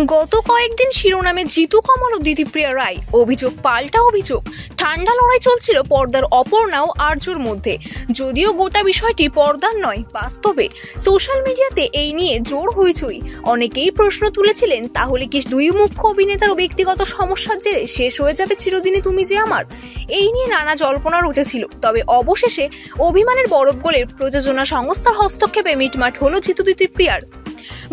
গত কয়েকদিন শিরোনামে জিতু কমল ও দিতিপ্রিয়া রায়, অভিযোগ পাল্টা অভিযোগ। ঠান্ডা লড়াই চলছিল পর্দার অপর্ণা ও আর্যর মধ্যে। যদিও গোটা বিষয়টি পর্দার নয়, বাস্তবে সোশ্যাল মিডিয়াতে এই নিয়ে জোর হইচই। অনেকেই প্রশ্ন তুলেছিলেন, তাহলে কি দুই মুখ্য অভিনেতার ব্যক্তিগত সমস্যার জেরে শেষ হয়ে যাবে চিরদিনই তুমি যে আমার? এই নিয়ে নানা জল্পনা উঠেছিল। তবে অবশেষে অভিমানের বরফ গলে প্রযোজনা সংস্থার হস্তক্ষেপে মিটমাট হলো জিতু দিতিপ্রিয়ার।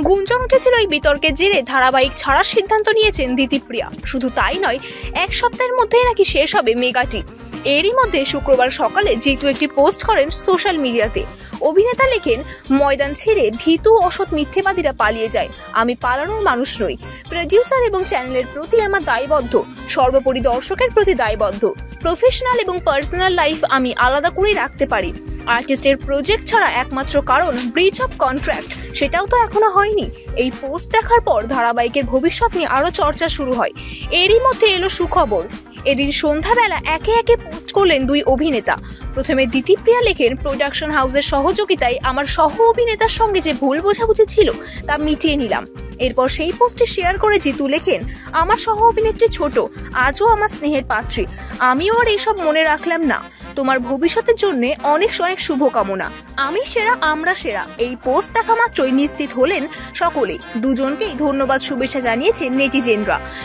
গুঞ্জন উঠেছিল এই বিতর্কের জেরে ধারাবাহিক ছাড়ার সিদ্ধান্ত নিয়েছেন দিতিপ্রিয়া। শুধু তাই নয়, এক সপ্তাহের মধ্যেই নাকি শেষ হবে মেগাটি। এরই মধ্যে শুক্রবার সকালে জিতু একটি পোস্ট করেন সোশ্যাল মিডিয়াতে। অভিনেতা লেখেন, ময়দান ছেড়ে ভীতু অসৎ মিথ্যেবাদীরা পালিয়ে যায়। আমি পালানোর মানুষ নই। প্রডিউসার এবং চ্যানেলের প্রতি আমার দায়বদ্ধ, সর্বোপরি দর্শকের প্রতি দায়বদ্ধ। প্রফেশনাল এবং পার্সোনাল লাইফ আমি আলাদা করেই রাখতে পারি। আর্টিস্টের প্রজেক্ট ছাড়া একমাত্র কারণ ব্রিচ অফ কন্ট্রাক্ট, সেটাও তো এখনো হয়নি। এই পোস্ট দেখার পর ধারাবাহিকের ভবিষ্যৎ নিয়ে আরো চর্চা শুরু হয়। এরই মধ্যে এলো সুখবর। এদিন সন্ধ্যাবেলা একে একে পোস্ট করলেন দুই অভিনেতা। প্রথমে দিতিপ্রিয়া লেখেন, প্রোডাকশন হাউসের সহযোগিতায় আমার সহ অভিনেতার সঙ্গে যে ভুল বোঝাবুঝি ছিল তা মিটিয়ে নিলাম। এরপর সেই পোস্টে শেয়ার করে জিতু লেখেন, আমার সহ অভিনেত্রী ছোট, আজও আমার স্নেহের পাত্রী। আমিও আর এসব মনে রাখলাম না। তোমার ভবিষ্যতের জন্য অনেক অনেক শুভকামনা। আমি সেরা, আমরা সেরা। এই পোস্ট দেখা মাত্রই নিশ্চিত হলেন সকলেই। দুজনকেই ধন্যবাদ, শুভেচ্ছা জানিয়েছেন নেটিজেনরা।